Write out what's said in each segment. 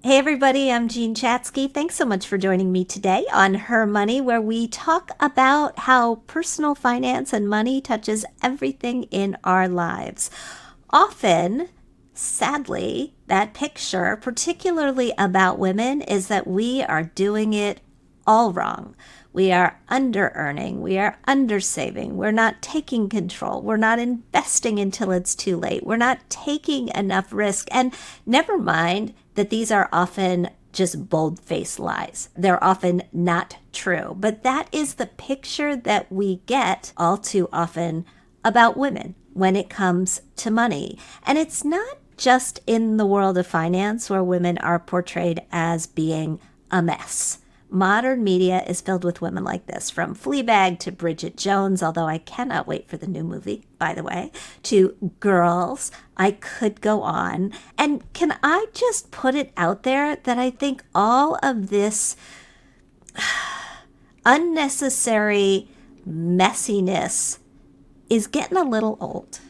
Hey everybody, I'm Jean Chatsky. Thanks so much for joining me today on HerMoney, where we talk about how personal finance and money touches everything in our lives. Often, sadly, that picture, particularly about women, is that we are doing it all wrong. We are under earning. We are under saving. We're not taking control. We're not investing until it's too late. We're not taking enough risk. And never mind that these are often just bold-faced lies. They're often not true. But that is the picture that we get all too often about women when it comes to money. And it's not just in the world of finance where women are portrayed as being a mess. Modern media is filled with women like this, from Fleabag to Bridget Jones, although I cannot wait for the new movie, by the way, to Girls. I could go on. And can I just put it out there that I think all of this unnecessary messiness is getting a little old.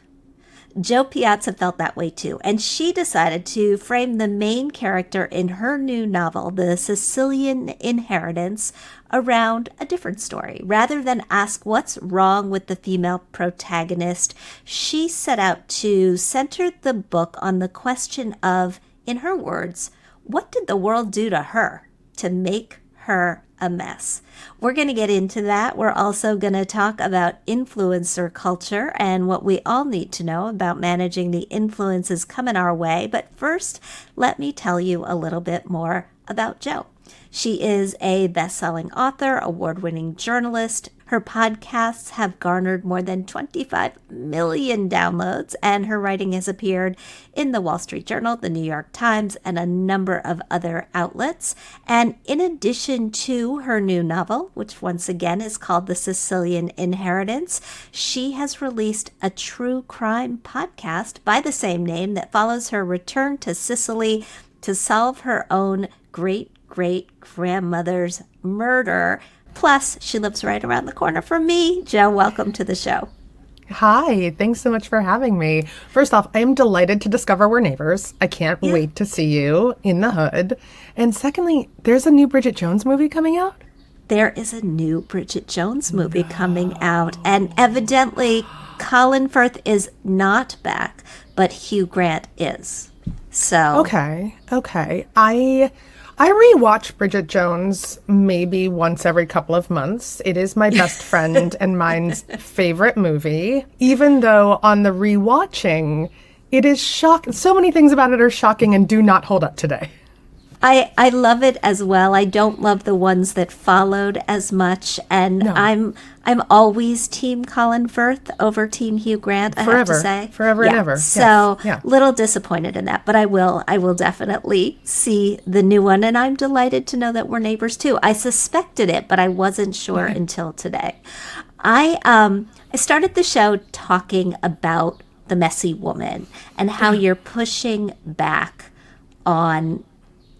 Jo Piazza felt that way too, and she decided to frame the main character in her new novel, The Sicilian Inheritance, around a different story. Rather than ask what's wrong with the female protagonist, she set out to center the book on the question of, in her words, what did the world do to her to make her a mess? We're going to get into that. We're also going to talk about influencer culture and what we all need to know about managing the influences coming our way. But first, let me tell you a little bit more about Jo. She is a best-selling author, award-winning journalist. Her podcasts have garnered more than 25 million downloads, and her writing has appeared in the Wall Street Journal, the New York Times, and a number of other outlets. And in addition to her new novel, which once again is called The Sicilian Inheritance, she has released a true crime podcast by the same name that follows her return to Sicily to solve her own great-great-grandmother's murder. Plus, she lives right around the corner from me. Jo, welcome to the show. Hi, thanks so much for having me. First off, I am delighted to discover we're neighbors. I can't wait to see you in the hood. And secondly, there's a new Bridget Jones movie coming out? There is a new Bridget Jones movie coming out, and evidently Colin Firth is not back, but Hugh Grant is. So Okay. I rewatch Bridget Jones maybe once every couple of months. It is my best friend and mine's favorite movie, even though on the rewatching, it is shocking. So many things about it are shocking and do not hold up today. I love it as well. I don't love the ones that followed as much, and No. I'm always Team Colin Firth over Team Hugh Grant. I have to say, Forever and ever. So Yes. Yeah. little disappointed in that, but I will definitely see the new one, and I'm delighted to know that we're neighbors too. I suspected it, but I wasn't sure until today. I started the show talking about the messy woman and how you're pushing back on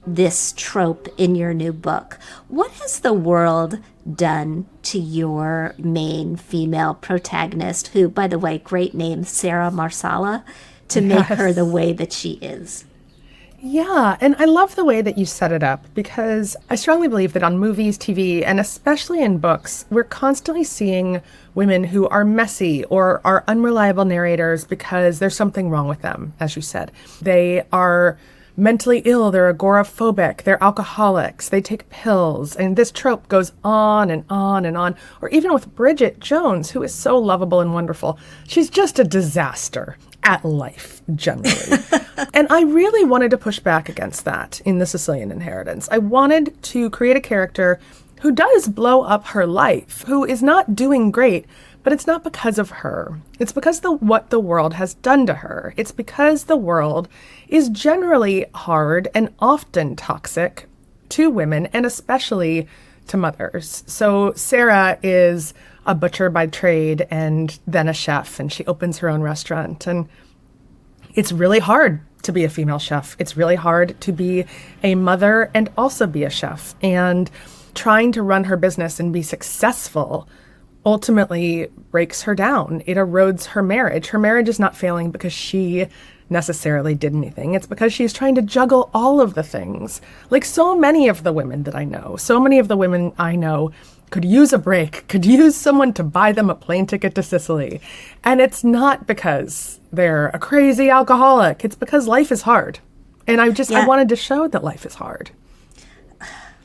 this trope in your new book. What has the world done to your main female protagonist, who, by the way, great name, Sarah Marsala, to make her the way that she is? Yeah, and I love the way that you set it up, because I strongly believe that on movies, TV, and especially in books, we're constantly seeing women who are messy or are unreliable narrators because there's something wrong with them, as you said. They are mentally ill, they're agoraphobic, they're alcoholics, they take pills, and this trope goes on and on and on. Or even with Bridget Jones, who is so lovable and wonderful, she's just a disaster at life, generally. And I really wanted to push back against that in The Sicilian Inheritance. I wanted to create a character who does blow up her life, who is not doing great, but it's not because of her. It's because of what the world has done to her. It's because the world is generally hard and often toxic to women, and especially to mothers. So Sarah is a butcher by trade and then a chef, and she opens her own restaurant. And it's really hard to be a female chef. It's really hard to be a mother and also be a chef. And trying to run her business and be successful ultimately breaks her down. It erodes her marriage. Her marriage is not failing because she necessarily did anything. It's because she's trying to juggle all of the things. Like so many of the women that I know, so many of the women I know could use a break, could use someone to buy them a plane ticket to Sicily. And it's not because they're a crazy alcoholic. It's because life is hard. And I wanted to show that life is hard.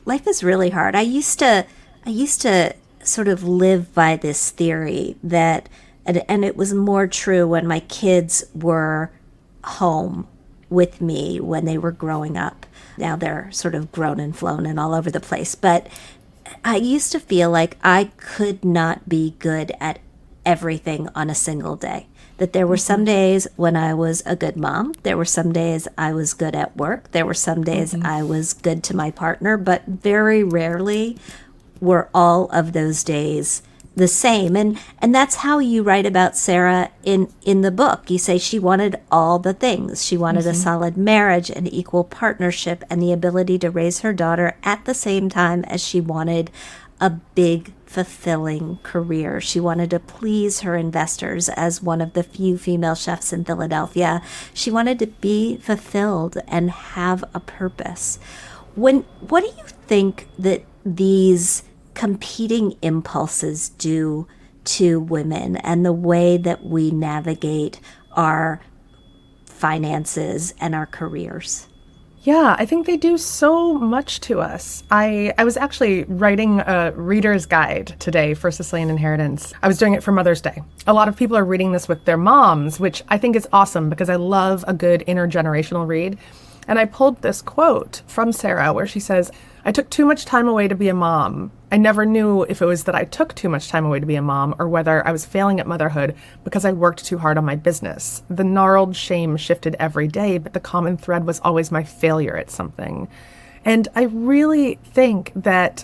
Life is really hard. I used to sort of live by this theory that, and it was more true when my kids were home with me when they were growing up. Now they're sort of grown and flown and all over the place. But I used to feel like I could not be good at everything on a single day. That there were some days when I was a good mom. There were some days I was good at work. There were some days I was good to my partner. But very rarely were all of those days the same. And that's how you write about Sarah in the book. You say she wanted all the things. She wanted a solid marriage, an equal partnership, and the ability to raise her daughter at the same time as she wanted a big, fulfilling career. She wanted to please her investors as one of the few female chefs in Philadelphia. She wanted to be fulfilled and have a purpose. What do you think that these competing impulses do to women and the way that we navigate our finances and our careers? Yeah, I think they do so much to us. I was actually writing a reader's guide today for Sicilian Inheritance. I was doing it for Mother's Day. A lot of people are reading this with their moms, which I think is awesome because I love a good intergenerational read. And I pulled this quote from Sarah where she says, "I took too much time away to be a mom. I never knew if it was that I took too much time away to be a mom or whether I was failing at motherhood because I worked too hard on my business. The gnarled shame shifted every day, but the common thread was always my failure at something." And I really think that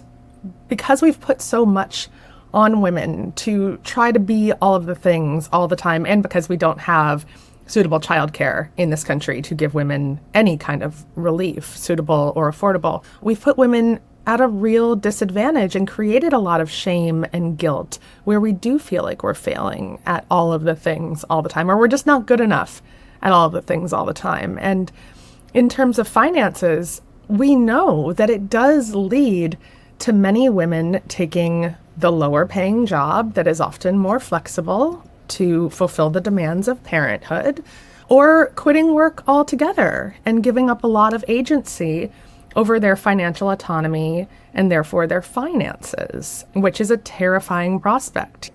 because we've put so much on women to try to be all of the things all the time, and because we don't have suitable childcare in this country to give women any kind of relief, suitable or affordable, we've put women at a real disadvantage and created a lot of shame and guilt where we do feel like we're failing at all of the things all the time, or we're just not good enough at all of the things all the time. And in terms of finances, we know that it does lead to many women taking the lower paying job that is often more flexible to fulfill the demands of parenthood, or quitting work altogether and giving up a lot of agency over their financial autonomy and therefore their finances, which is a terrifying prospect.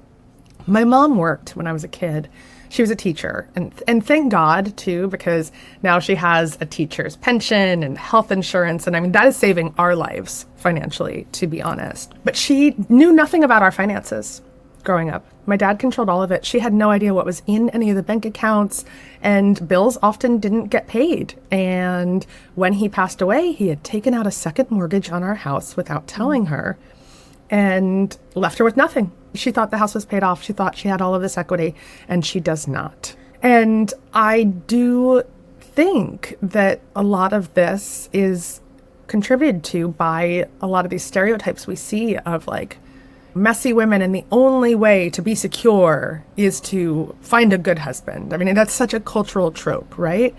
My mom worked when I was a kid. She was a teacher, and thank God too, because now she has a teacher's pension and health insurance, and I mean that is saving our lives financially, to be honest. But she knew nothing about our finances growing up. My dad controlled all of it. She had no idea what was in any of the bank accounts, and bills often didn't get paid. And when he passed away, he had taken out a second mortgage on our house without telling her and left her with nothing. She thought the house was paid off. She thought she had all of this equity, and she does not. And I do think that a lot of this is contributed to by a lot of these stereotypes we see of like messy women, and the only way to be secure is to find a good husband. I mean, that's such a cultural trope, right?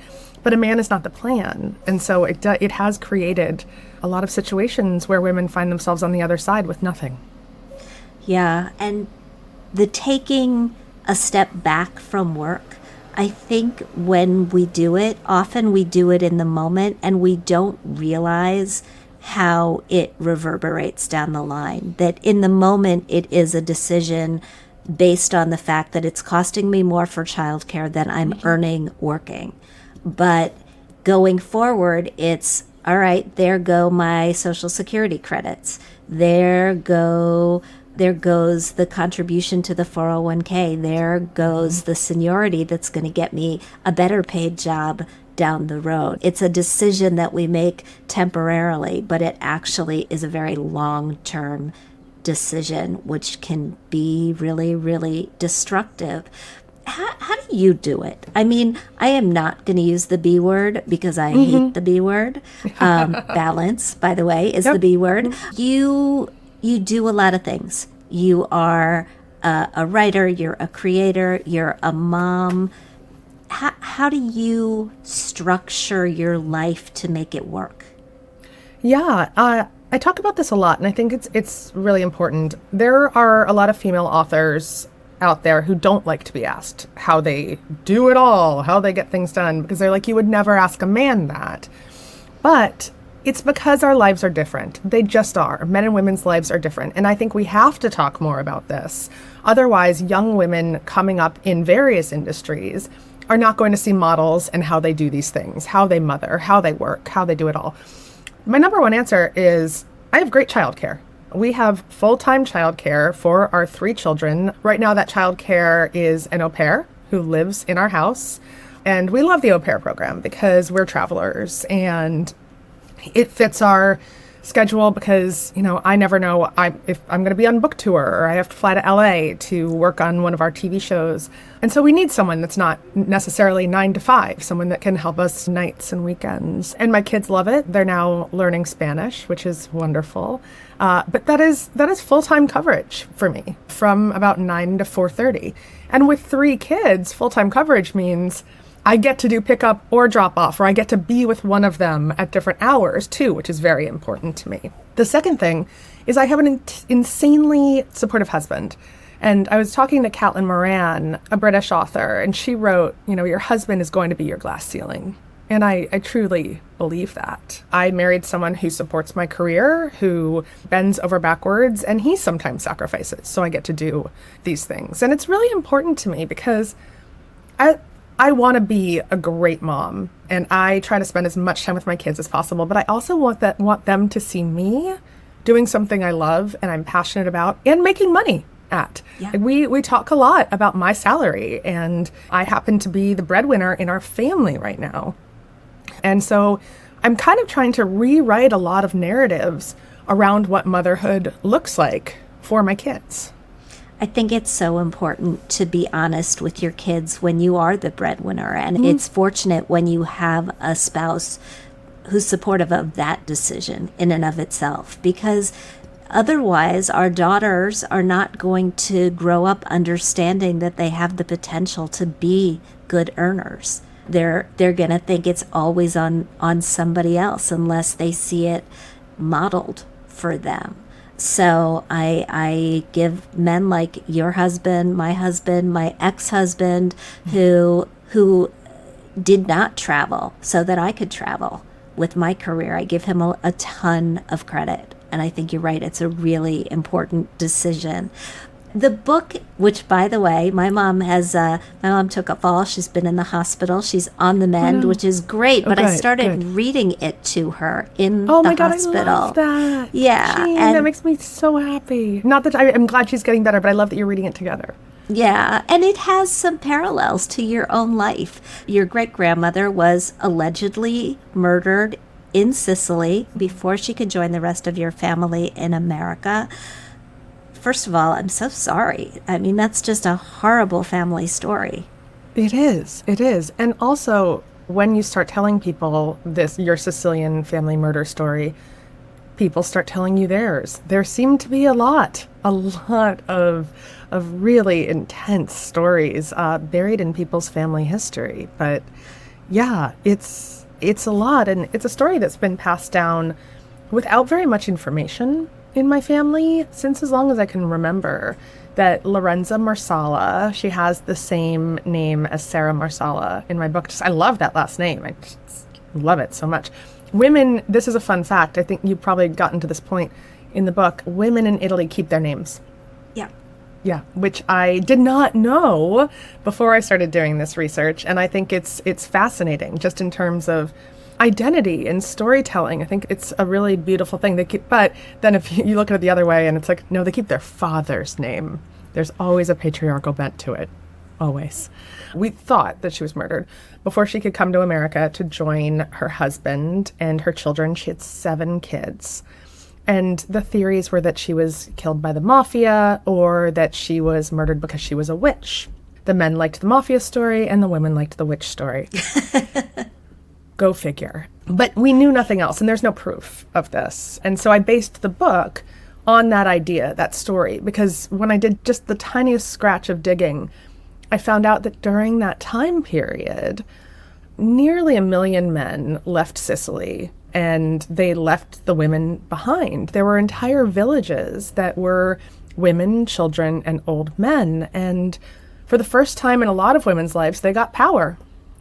But a man is not the plan. And so it has created a lot of situations where women find themselves on the other side with nothing. Yeah, and the taking a step back from work, I think when we do it, often we do it in the moment and we don't realize how it reverberates down the line. That in the moment it is a decision based on the fact that it's costing me more for childcare than I'm earning working. But going forward, it's all right, there go my Social Security credits. There goes the contribution to the 401k. There goes the seniority that's going to get me a better paid job down the road. It's a decision that we make temporarily, but it actually is a very long-term decision, which can be really, really destructive. How do you do it? I mean, I am not going to use the B word because I hate the B word. Balance, by the way, is the B word. You do a lot of things. You are a writer, you're a creator, you're a mom. how do you structure your life to make it work? Yeah, I talk about this a lot, and I think it's really important. There are a lot of female authors out there who don't like to be asked how they do it all, how they get things done, because they're like, you would never ask a man that. But it's because our lives are different. They just are. Men and women's lives are different. And I think we have to talk more about this. Otherwise, young women coming up in various industries are not going to see models and how they do these things, how they mother, how they work, how they do it all. My number one answer is I have great childcare. We have full-time childcare for our 3 children. Right now, that childcare is an au pair who lives in our house. And we love the au pair program because we're travelers and it fits our schedule because, I never know if I'm going to be on book tour or I have to fly to LA to work on one of our TV shows. And so we need someone that's not necessarily 9 to 5, someone that can help us nights and weekends. And my kids love it. They're now learning Spanish, which is wonderful. But that is full-time coverage for me from about 9 to 4:30. And with 3 kids, full-time coverage means I get to do pickup or drop off, or I get to be with one of them at different hours too, which is very important to me. The second thing is I have an insanely supportive husband. And I was talking to Caitlin Moran, a British author, and she wrote, your husband is going to be your glass ceiling. And I truly believe that. I married someone who supports my career, who bends over backwards, and he sometimes sacrifices. So I get to do these things. And it's really important to me because I want to be a great mom, and I try to spend as much time with my kids as possible, but I also want them to see me doing something I love and I'm passionate about and making money at. Yeah. We talk a lot about my salary, and I happen to be the breadwinner in our family right now. And so I'm kind of trying to rewrite a lot of narratives around what motherhood looks like for my kids. I think it's so important to be honest with your kids when you are the breadwinner. And it's fortunate when you have a spouse who's supportive of that decision in and of itself, because otherwise our daughters are not going to grow up understanding that they have the potential to be good earners. They're going to think it's always on somebody else unless they see it modeled for them. So I give men like your husband, my ex-husband, who did not travel so that I could travel with my career. I give him a ton of credit. And I think you're right. It's a really important decision. The book, which, by the way, my mom took a fall. She's been in the hospital. She's on the mend, which is great. But I started reading it to her in the hospital. Oh my God, I love that. Yeah. Jean, and that makes me so happy. Not that I'm glad she's getting better, but I love that you're reading it together. Yeah, and it has some parallels to your own life. Your great-grandmother was allegedly murdered in Sicily before she could join the rest of your family in America. First of all, I'm so sorry. I mean, that's just a horrible family story. It is. And also, when you start telling people your Sicilian family murder story, people start telling you theirs. There seem to be a lot of really intense stories buried in people's family history. But yeah, it's a lot. And it's a story that's been passed down without very much information in my family since as long as I can remember. That Lorenza Marsala, she has the same name as Sarah Marsala in my book. I love that last name. I just love it so much. Women, this is a fun fact. I think you've probably gotten to this point in the book. Women in Italy keep their names. Yeah, which I did not know before I started doing this research. And I think it's fascinating just in terms of identity and storytelling. I think it's a really beautiful thing. But then if you look at it the other way and it's like, no, they keep their father's name. There's always a patriarchal bent to it. Always. We thought that she was murdered before she could come to America to join her husband and her children. She had 7 kids. And the theories were that she was killed by the mafia or that she was murdered because she was a witch. The men liked the mafia story and the women liked the witch story. Go figure. But we knew nothing else, and there's no proof of this. And so I based the book on that idea, that story, because when I did just the tiniest scratch of digging, I found out that during that time period, nearly 1 million men left Sicily, and they left the women behind. There were entire villages that were women, children, and old men. And for the first time in a lot of women's lives, they got power.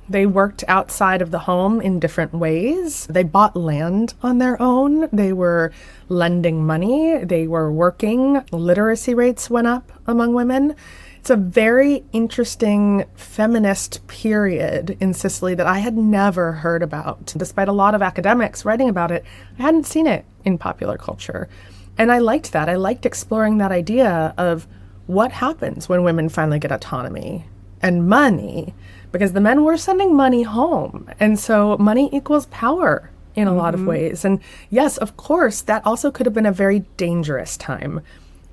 They worked outside of the home in different ways. They bought land on their own. They were lending money. They were working. Literacy rates went up among women. It's a very interesting feminist period in Sicily that I had never heard about. Despite a lot of academics writing about it, I hadn't seen it in popular culture. And I liked that. I liked exploring that idea of what happens when women finally get autonomy and money, because the men were sending money home. And so money equals power in a lot of ways. And yes, of course, that also could have been a very dangerous time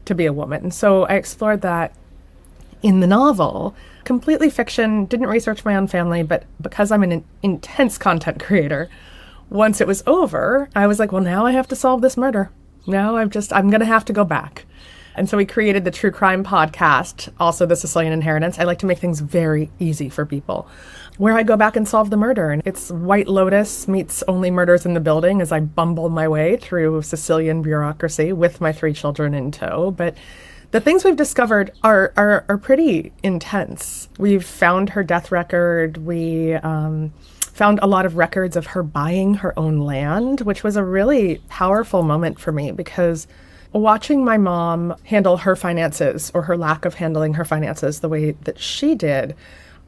to be a woman. So I explored that in the novel. Completely fiction, didn't research my own family, but because I'm an intense content creator, once it was over, I was like, well, now I have to solve this murder. Now I'm going to have to go back. And so we created the true crime podcast, also the Sicilian Inheritance. I like to make things very easy for people, where I go back and solve the murder. And it's White Lotus meets Only Murders in the Building as I bumble my way through Sicilian bureaucracy with my 3 children in tow. But the things we've discovered are pretty intense. We've found her death record. We found a lot of records of her buying her own land, which was a really powerful moment for me, because watching my mom handle her finances, or her lack of handling her finances the way that she did,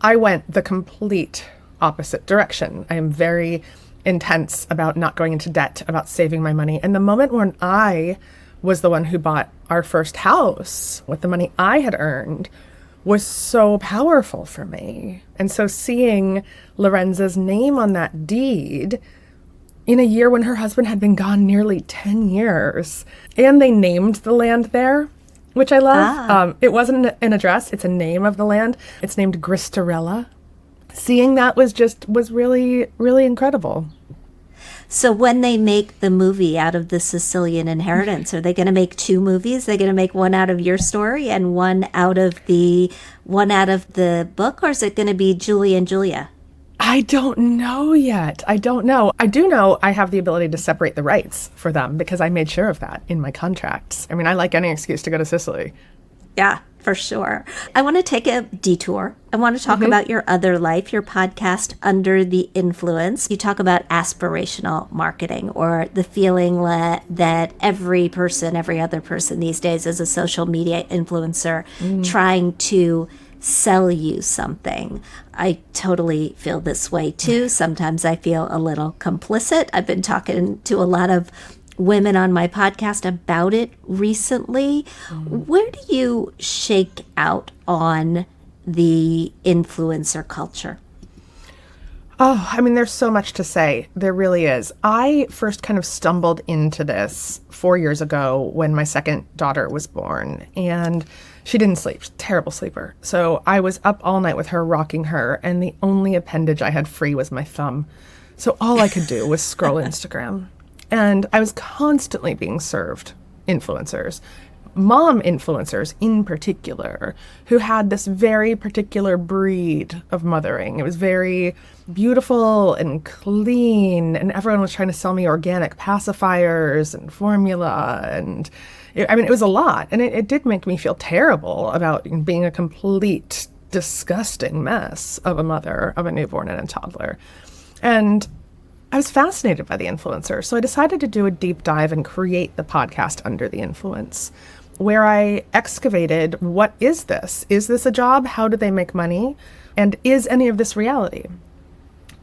I went the complete opposite direction. I am very intense about not going into debt, about saving my money. And the moment when I was the one who bought our first house with the money I had earned was so powerful for me. And so seeing Lorenza's name on that deed in a year when her husband had been gone nearly 10 years, and they named the land there, which I love. It wasn't an address, it's a name of the land. It's named Gristarella. Seeing that was really, really incredible. So when they make the movie out of the Sicilian Inheritance, are they going to make 2 movies? They're going to make one out of your story and one out of the book, or is it going to be Julie and Julia? I don't know yet. I don't know. I do know I have the ability to separate the rights for them, because I made sure of that in my contracts. I mean, I like any excuse to go to Sicily. Yeah, for sure. I want to take a detour. I want to talk about your other life, your podcast, Under the Influence. You talk about aspirational marketing, or the feeling that every other person these days is a social media influencer trying to sell you something. I totally feel this way too. Sometimes I feel a little complicit. I've been talking to a lot of women on my podcast about it recently. Where do you shake out on the influencer culture? Oh, I mean, there's so much to say. There really is. I first kind of stumbled into this 4 years ago when my second daughter was born, and she didn't sleep. Terrible sleeper. So I was up all night with her, rocking her, and the only appendage I had free was my thumb. So all I could do was scroll Instagram. And I was constantly being served influencers, mom influencers in particular, who had this very particular breed of mothering. It was very beautiful and clean, and everyone was trying to sell me organic pacifiers and formula, and it was a lot. And it did make me feel terrible about being a complete, disgusting mess of a mother of a newborn and a toddler. And I was fascinated by the influencer, so I decided to do a deep dive and create the podcast Under the Influence, where I excavated, what is this? Is this a job? How do they make money? And is any of this reality?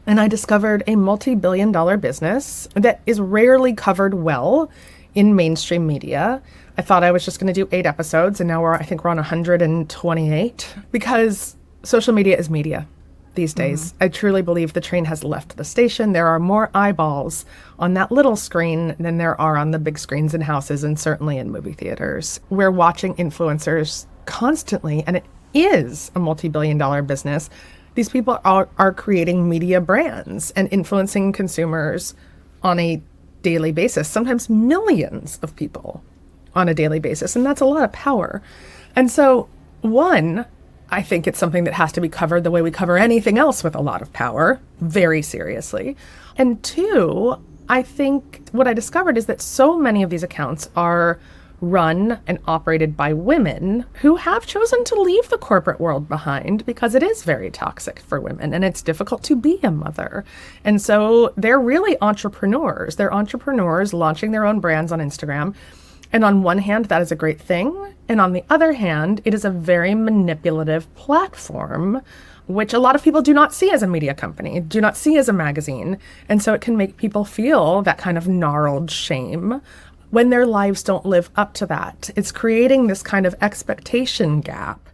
And I discovered a multi-billion-dollar business that is rarely covered well in mainstream media. I thought I was just going to do 8 episodes, and now I think we're on 128, because social media is media these days. I truly believe the train has left the station. There are more eyeballs on that little screen than there are on the big screens in houses, and certainly in movie theaters. We're watching influencers constantly, and it is a multi-billion-dollar business. These people are creating media brands and influencing consumers on a daily basis, sometimes millions of people on a daily basis, and that's a lot of power. And so, one, I think it's something that has to be covered the way we cover anything else with a lot of power, very seriously. And two, I think what I discovered is that so many of these accounts are run and operated by women who have chosen to leave the corporate world behind because it is very toxic for women and it's difficult to be a mother. And so they're really entrepreneurs. They're entrepreneurs launching their own brands on Instagram. And on one hand, that is a great thing. And on the other hand, it is a very manipulative platform, which a lot of people do not see as a media company, do not see as a magazine. And so it can make people feel that kind of gnarled shame when their lives don't live up to that. It's creating this kind of expectation gap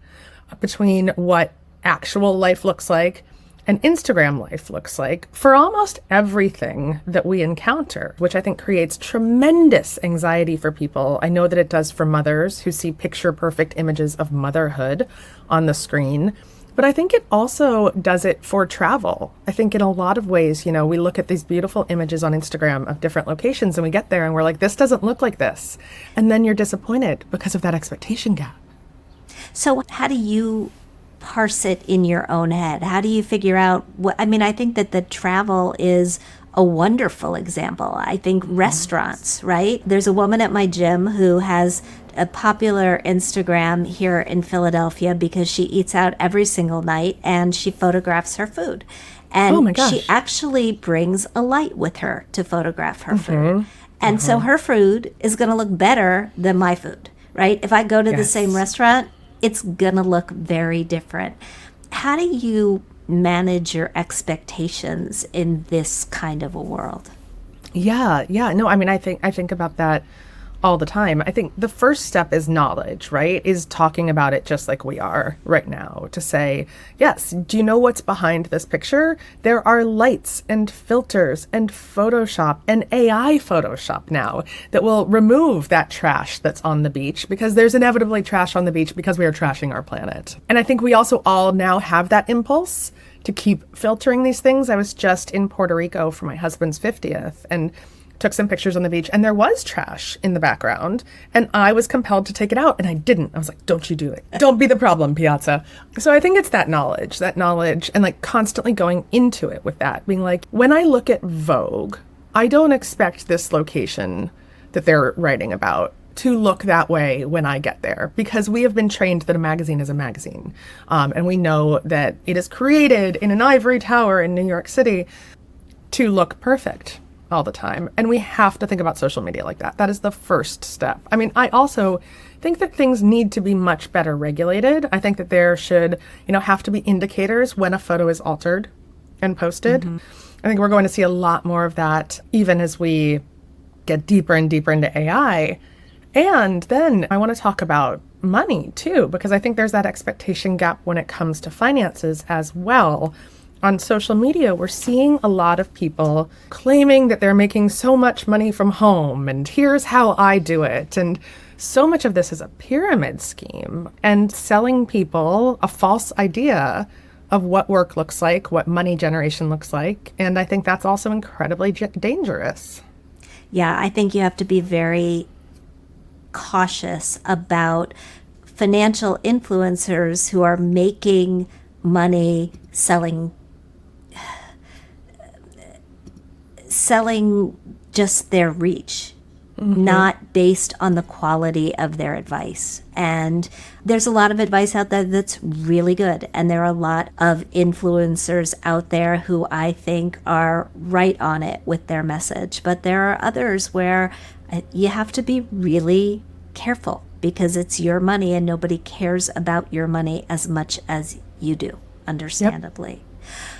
between what actual life looks like and Instagram life looks like for almost everything that we encounter, which I think creates tremendous anxiety for people. I know that it does for mothers who see picture perfect images of motherhood on the screen. But I think it also does it for travel. I think in a lot of ways, you know, we look at these beautiful images on Instagram of different locations and we get there and we're like, this doesn't look like this. And then you're disappointed because of that expectation gap. So how do you parse it in your own head? How do you figure out what, I mean, I think that the travel is a wonderful example. I think restaurants, right? There's a woman at my gym who has a popular Instagram here in Philadelphia because she eats out every single night and she photographs her food. And she actually brings a light with her to photograph her food. And so her food is going to look better than my food, right? If I go to the same restaurant, it's going to look very different. How do you manage your expectations in this kind of a world? Yeah. No, I mean, I think about that all the time. I think the first step is knowledge, right? Is talking about it just like we are right now to say, yes, do you know what's behind this picture? There are lights and filters and Photoshop and AI Photoshop now that will remove that trash that's on the beach because there's inevitably trash on the beach because we are trashing our planet. And I think we also all now have that impulse to keep filtering these things. I was just in Puerto Rico for my husband's 50th and took some pictures on the beach and there was trash in the background and I was compelled to take it out and I didn't. I was like, don't you do it. Don't be the problem, Piazza. So I think it's that knowledge and like constantly going into it with that, being like, when I look at Vogue, I don't expect this location that they're writing about to look that way when I get there because we have been trained that a magazine is a magazine. And we know that it is created in an ivory tower in New York City to look perfect all the time. And we have to think about social media like that. That is the first step. I mean, I also think that things need to be much better regulated. I think that there should, have to be indicators when a photo is altered and posted. I think we're going to see a lot more of that even as we get deeper and deeper into AI. And then I want to talk about money too, because I think there's that expectation gap when it comes to finances as well. On social media, we're seeing a lot of people claiming that they're making so much money from home and here's how I do it. And so much of this is a pyramid scheme and selling people a false idea of what work looks like, what money generation looks like. And I think that's also incredibly dangerous. Yeah, I think you have to be very cautious about financial influencers who are making money selling just their reach, not based on the quality of their advice. And there's a lot of advice out there that's really good. And there are a lot of influencers out there who I think are right on it with their message. But there are others where you have to be really careful because it's your money and nobody cares about your money as much as you do, understandably.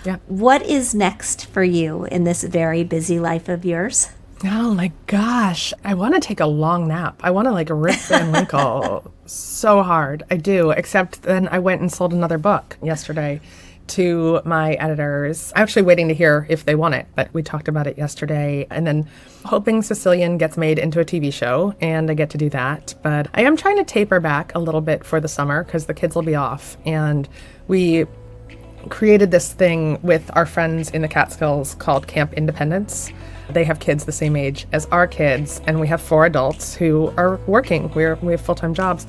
Yeah. What is next for you in this very busy life of yours? Oh my gosh. I want to take a long nap. I want to like rip Van Winkle so hard. I do. Except then I went and sold another book yesterday to my editors. I'm actually waiting to hear if they want it, but we talked about it yesterday. And then hoping Sicilian gets made into a TV show and I get to do that. But I am trying to taper back a little bit for the summer because the kids will be off. And we created this thing with our friends in the Catskills called Camp Independence. They have kids the same age as our kids, and we have 4 adults who are working. We have full-time jobs.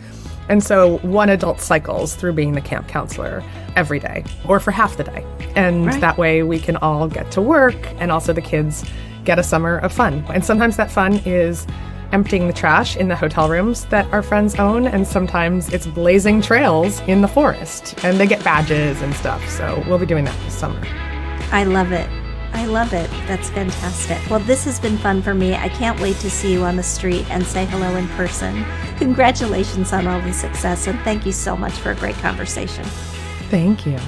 And so one adult cycles through being the camp counselor every day or for half the day. And that way we can all get to work and also the kids get a summer of fun. And sometimes that fun is emptying the trash in the hotel rooms that our friends own, and sometimes it's blazing trails in the forest. And they get badges and stuff. So we'll be doing that this summer. I love it. I love it. That's fantastic. Well, this has been fun for me. I can't wait to see you on the street and say hello in person. Congratulations on all the success, and thank you so much for a great conversation. Thank you.